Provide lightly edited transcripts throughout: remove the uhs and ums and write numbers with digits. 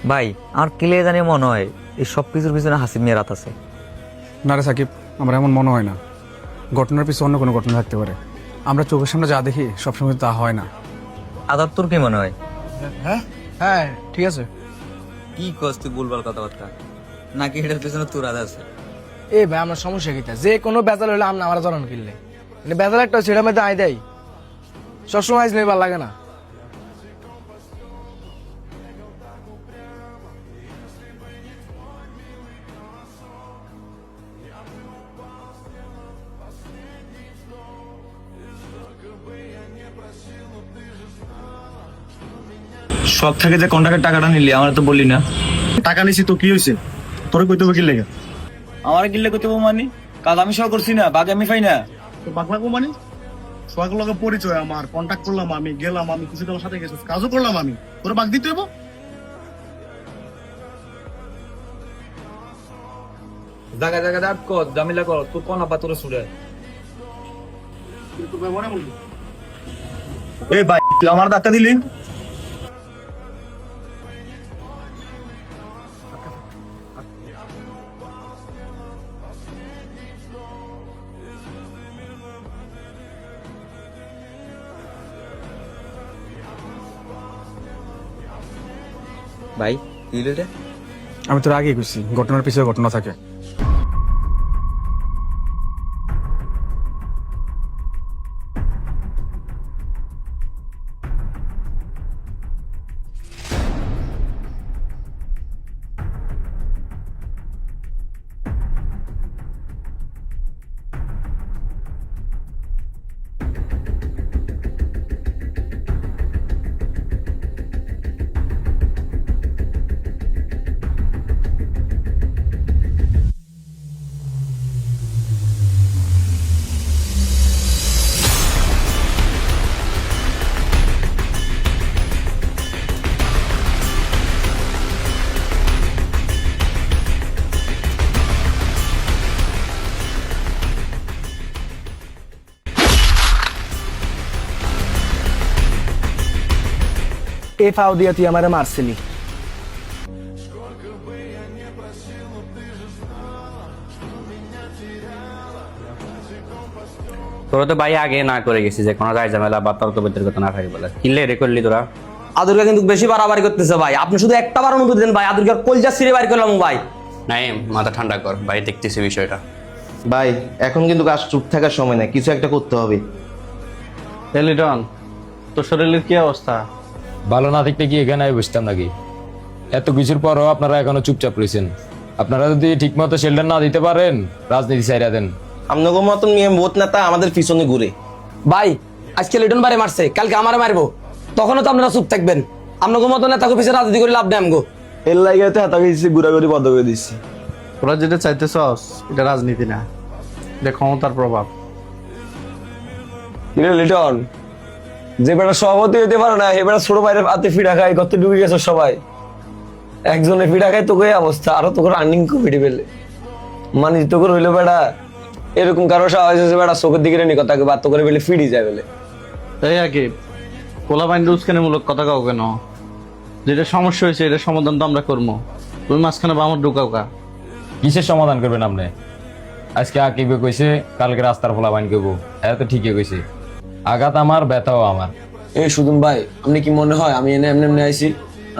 ভাই আমার কিলে জানি মনে হয় এই সব কিছুর পিছনে হাসিব মিয়ার হাত আছে। না রে সাকিব, আমার এমন মনে হয় না। ঘটনার পিছনে অন্য কোনো ঘটনা থাকতে পারে। আমরা চোখের সামনে যা দেখি সবসময় তা হয় না। আদার তোর কি মনে হয়? হ্যাঁ হ্যাঁ ঠিক আছে। কি কস তুই ভুলভাল কথাবার্তা, নাকি এটার পিছনে তোর হাত আছে? এই ভাই আমার সমস্যা কিটা, যে কোনো বেজাল হলে আমরা আমার জনন কিনলে মানে বেজাল একটা ছেড়ে মধ্যে আই দেয়, সবসময় আইস ভালো লাগে না। সব থেকে যে কন্ট্রাক্টের টাকাটা নিলি আমার তো বললি না। টাকা নিছি তো কি হয়েছে? তোর কইতে হবে কি লেগে? আমার কিনলে করতে মানে কাজ আমি সহ করছি না, বাকি আমি পাই না। তো বাগলা মানে সোহাগ লগে পরিচয়, আমার কন্ট্যাক্ট করলাম, আমি গেলাম, আমি কিছু তোমার সাথে গেছিস, কাজও করলাম, আমি তোর বাগ দিতে হইব? জায়গা জায়গা দাঁত কর, জামিলা কর, তুই কোন আবার তোর ছুড়ে। তোর ব্যবহারে বলবি? এই ভাই তুই আমার ধাক্কা দিলি। ভাই কি হলো রে? আমি তোর আগেই বুঝছি ঘটনার পিছনে ঘটনা থাকে। এ ফাও দিয়া তুই আমারে মারছিলি। তোরা তো ভাই আগে না করে গেছি যে কোনো গায়ে ঝামেলা বা তর্ক বিতর্কতা না থাকে বলে কিনলে রে করলি তোরা। আদুরকে কিন্তু বেশি বাড়াবাড়ি করতেছে ভাই, আপনি শুধু একটা বার অনুমতি দেন ভাই, আদুরকে কলজা ছিঁড়ে বাইর করলাম ভাই। নাই মাথা ঠান্ডা কর ভাই, দেখতেছি বিষয়টা। ভাই এখন কিন্তু কাজ চুপ থাকার সময় না, কিছু একটা করতে হবে। লিটন, তোর শরীরের কি অবস্থা? ভালো না থাকলে কি এখানে আমি বুঝতাম নাকি? এত কিছুর পরও আপনারা এখনো চুপচাপ রয়েছেন। আপনারা যদি ঠিক মতো শেল্টার না দিতে পারেন, রাজনীতি চাইরা দেন। আপনাদের মতন নিয়ে বোধ নেতা আমাদের পিছনে ঘুরে। ভাই আজকে লিটন বারে মারছে, কালকে আমারে মারবো, তখনও তো আপনারা চুপ থাকবেন। আপনাকে মতো নেতাকে পিছিয়ে রাজনীতি করে লাভ নেই আমগো। এর লাগাতে হাতাকে দিচ্ছি, ঘুরাঘুরি বন্ধ করে দিচ্ছি। তোরা যেটা চাইতেছস এটা রাজনীতি না, এটা ক্ষমতার প্রভাব। কিরে লিটন, যে বেটা সভাপতি হইতে পারে না এ বেটা ছোট ভাইয়ের হাতে ফিডা খায়, কত ঢুকে গেছে সবাই। একজনে ফিডা খায় তোকে অবস্থা, আরো তোকে রানিং কমিটি পেলে মানে তোকে রইলো বেটা এরকম কারো সাহস আছে বেটা চোখের দিকে নি কথা বাদ করে পেলে ফিডি যায় বলে। এই আগে কোলা বাইন্ড উস্কানিমূলক কথা কাও কেন? যেটা সমস্যা হয়েছে এটা সমাধান তো আমরা করবো, তুমি মাঝখানে বামর ঢুকাও কা। কিসের সমাধান করবেন আপনি? আজকে আকিবে কইছে কালকে রাস্তার ফলা বাইন করবো, হ্যাঁ তো ঠিকই কইছে। আঘাত আমার, ব্যথাও আমার। এই সুদুন ভাই, আপনি কি মনে হয় আমি এনে এমনি এমনি আইছি?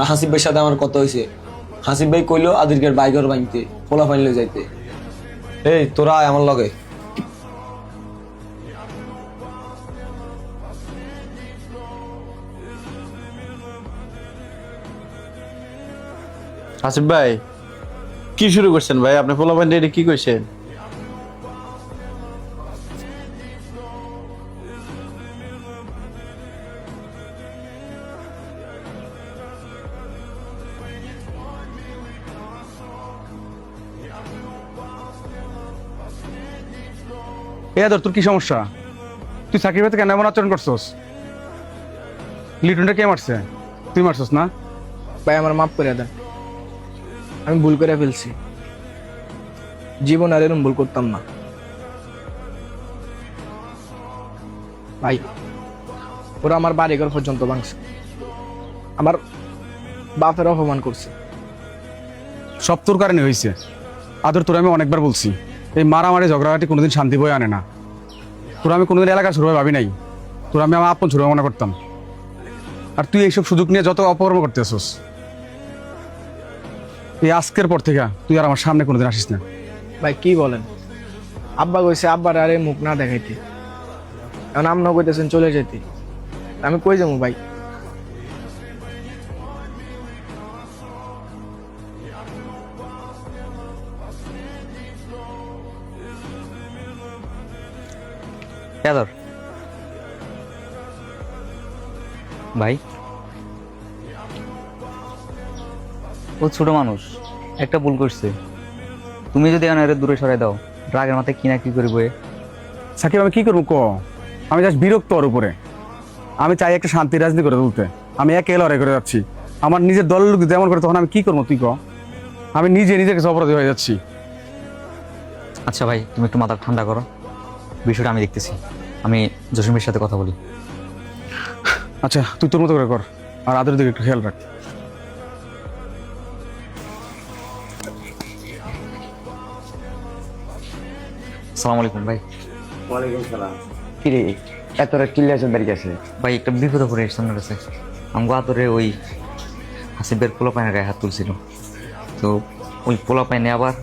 হাসিব ভাইয়ের সাথে আমার কথা হয়েছে, হাসিব ভাই কইলো আদিরকের বাইকের বাইনতে পোলা ফাইনলে যাইতে। এই তোরা আয় আমার লগে। আসিফ ভাই কি শুরু করছেন ভাই? আপনি পোলা বাইন্ড এটা কি কইছেন? এ আদর, তোর কি সমস্যা? তুই সাকিব ভাইতে কেন এমন আচরণ করছস? লিটনটা কে মারছে? তুই মারছস না? ভাই আমার মাফ করে দেন, আমি ভুল করে ফেলছি, জীবন আর এরকম ভুল করতাম না। ভাই ওরা আমার বাড়িঘর পর্যন্ত ভাঙছে, আমার বাপের অপমান করছে। সব তোর কারণে হয়েছে। আদর, তোর আমি অনেকবার বলছি এই মারামারি ঝগড়াঝাটি কোনোদিন শান্তি বয়ে আনে না। তোর আমি কোনোদিন এলাকার ছোট ভাবি নাই, তোর আমি আমার আপন ছোট মনে করতাম। আর তুই এইসব সুযোগ নিয়ে যত অপকর্ম করতেছস, এই আজকের পর থেকে তুই আর আমার সামনে কোনোদিন আসিস না। ভাই কি বলেন? আব্বা কইছে আব্বার আরে মুখ না দেখাইতে, এখন আমরাও কইতেছেন চলে যেতে। আমি কই যাবো ভাই? আদর ভাই, ও ছোট মানুষ, একটা ভুল করছে। তুমি যদি এখন এর দূরে সরাই দাও, রাগের মাথায় কি না কি করবে। সাকিব, আমি কি করবো ক? আমি জাস্ট বিরক্ত ওর উপরে। আমি চাই একটা শান্তির রাজনীতি করে তুলতে। আমি একে লড়াই করে যাচ্ছি, আমার নিজের দলের লোক যেমন করে, তখন আমি কি করবো তুই ক? আমি নিজের কাছে অপরাধী হয়ে যাচ্ছি। আচ্ছা ভাই, তুমি একটু মাথা ঠান্ডা করো, বিষয়টা আমি দেখতেছি। আমি জসিমের সাথে কথা বলি। আচ্ছা, তুই তোর মতো করে কর, আর আদরের দিকে একটু খেয়াল রাখ। আসসালামু আলাইকুম ভাই। কি রে, এত রাত কিল্লে আছে দাঁড়িয়ে আছে? ভাই একটা বিপদে পড়ে এসেছে আপনার কাছে। আমাকে আদরে ওই হাসিবের পোলা পাইনের গায়ে হাত তুলছিল, তো ওই পোলা পাইনে আবার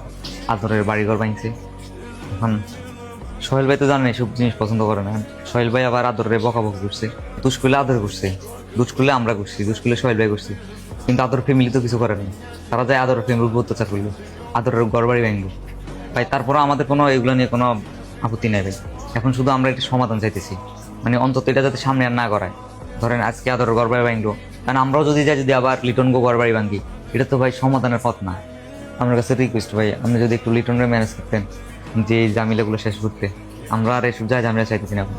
আদরের বাড়িঘর ভাঙছে। এখন সোহেল ভাই তো জানেন সব জিনিস পছন্দ করে না। সোহেল ভাই আবার আদরের বকাবকি করছে, দুষ করলে আদর করছে, দুষ করলে আমরা করছি, দুষ করলে সোহেল ভাই করছি। কিন্তু আদর ফ্যামিলি তো কিছু করে নাই, তারা যায় আদরের ফ্যামিলির উপর অত্যাচার করলো, আদরের ঘর বাড়ি ভাঙলো। ভাই তারপরে আমাদের কোনো এগুলো নিয়ে কোনো আপত্তি নেই ভাই। এখন শুধু আমরা একটা সমাধান চাইতেছি, মানে অন্তত এটা যাতে সামনে আর না করায়। ধরেন আজকে আদর ঘর বাড়ি ভাঙলো, কারণ আমরাও যদি যাই, যদি আবার লিটন গো ঘর বাড়ি ভাঙি, এটা তো ভাই সমাধানের পথ না। আমার কাছে রিকোয়েস্ট ভাই, আপনি যদি একটু লিটনের ম্যানেজ করতেন, যে এই ঝামেলাগুলো শেষ করতে। আমরা আর এসব যা ঝামেলা চাইতেছি না এখন।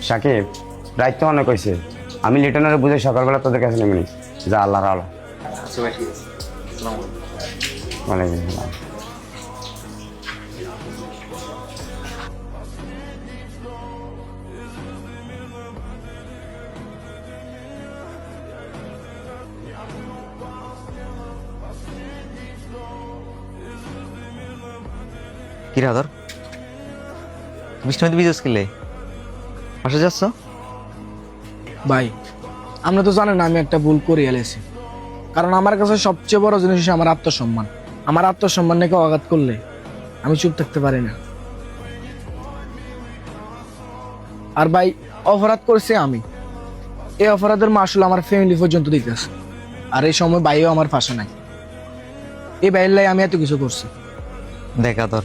সাকিব, রাত তো অনেক হয়েছে, আমি লিটনের বুঝে সকালবেলা তোদের কাছে নেমে নিই। যা, আল্লাহর আলো। আচ্ছা ভাই, ঠিক আছে। আসসালামু আলাইকুম। ওয়ালাইকুম আসসালাম। কি রে আদর, বৃষ্টিতে ভিজেছ কিলে? বাসা যাচ্ছ? ভাই আমরা তো জানেন আমি একটা ভুল করে এলেছি, কারণ আমার কাছে সবচেয়ে বড় জিনিস হচ্ছে আমার আত্মসম্মান। আমার আত্মসম্মান নিয়ে কেউ আঘাত করলে আমি চুপ থাকতে পারি না। আর ভাই অপরাধ করছি আমি, এই অপরাধের মাসুল আমার ফ্যামিলি পর্যন্ত দিতেছে। আর এই সময় ভাইও আমার পাশে নাই, এই ভাইয়ের লাই আমি এত কিছু করছি। দেখ আদর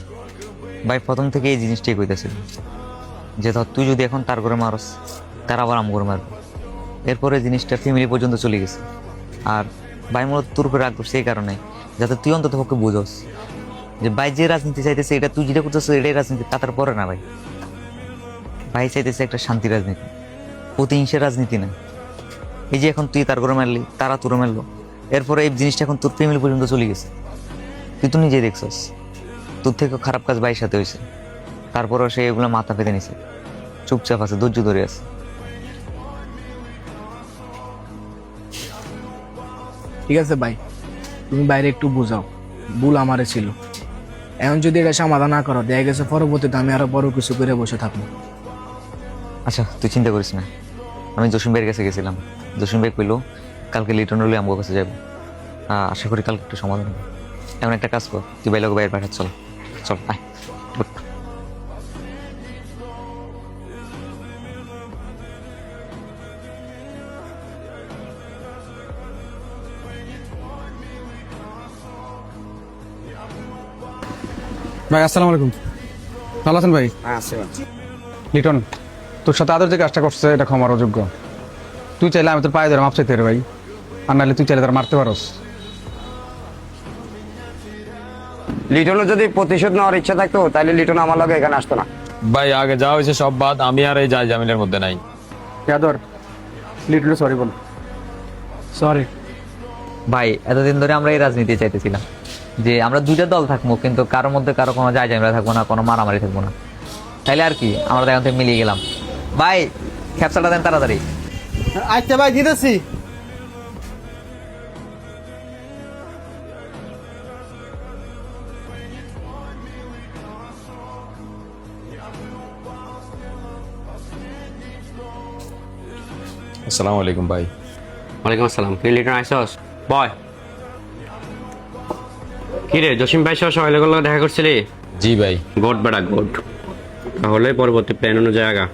ভাই, প্রথম থেকে এই জিনিসটাই কইতেছিল যে ধর তুই যদি এখন তার করে মারস, তার আবার আম করে মারবে। এরপরে জিনিসটা ফ্যামিলি পর্যন্ত চলে গেছে। আর ভাই মূলত তোর উপরে রাগ করছে এই কারণে, যাতে তুই অন্তত পক্ষে বুঝস যে ভাই যে রাজনীতি চাইতেছে, এটা তুই যেটা করতেছ এটাই রাজনীতি, তার পরে না। ভাই ভাই চাইতেছে একটা শান্তি রাজনীতি, প্রতিহিংসার রাজনীতি না। এই যে এখন তুই তার করে মারলি, তারা তোর মারলো, এরপরে এই জিনিসটা এখন তোর ফ্যামিলি পর্যন্ত চলে গেছে। তুই তো নিজেই দেখছস, তোর থেকে খারাপ কাজ ভাইয়ের সাথে হয়েছে, তারপরেও সে এগুলো মাথা পেতে নিছে, চুপচাপ আছে, ধৈর্য ধরে আছে। ঠিক আছে ভাই, তুমি বাইরে একটু বুঝাও, ভুল আমারে ছিল। এখন যদি এটা সমাধান না করো, দেখা গেছে পরবর্তীতে আমি আরো বড় কিছু করে বসে থাকবো। আচ্ছা তুই চিন্তা করিস না, আমি জসিম ভাইয়ের কাছে গেছিলাম, জসিম ভাই কইলো কালকে লিটন হলে আমার কাছে যাবো। আশা করি কালকে একটু সমাধান হবে। এমন একটা কাজ কর, তুই ভাই লোক বাইরের পাঠা, চল চল আয়। উঠ। ভাই আসসালামু আলাইকুম। ভালো আছেন ভাই? লিটন, তোর সাথে আদর যে কাজটা করছে এটা ক্ষমার অযোগ্য। তুই চাইলে আমি তোর পায়ে ধরে মাপ চাইতে পারি ভাই, আর নাহলে তুই চাইলে তার মারতে পারস। লিটনের যদি প্রতিশোধ নেওয়ার ইচ্ছা থাকতো, তাহলে লিটন আমার লগে এখানে আসতো না। ভাই আগে যা হয়েছে সব বাদ, আমি আর এই যাই জামিনের মধ্যে নাই। আদর, লিটনে সরি বল। সরি ভাই এতদিন ধরে আমরা এই রাজনীতি চাইতেছিলাম যে আমরা দুইটা দল থাকবো, কিন্তু কারোর মধ্যে কারো কোনো যায় ঝামেলা থাকবো না, কোনো মারামারি থাকবো না। তাইলে আর কি, আমরা এখন থেকে মিলিয়ে গেলাম। ভাই খেপসাটা দেন তাড়াতাড়ি। আচ্ছা ভাই, দিতেছি। আসসালামু আলাইকুম ভাই। ওয়ালাইকুম আসসালাম। তুই লিটন আইসস? বয়। কি রে জসিম ভাই সহ সবাই দেখা করছিলি? জি ভাই। গোড বেড়া গোড। তাহলে পরবর্তী প্ল্যান অনুযায়ী আগা।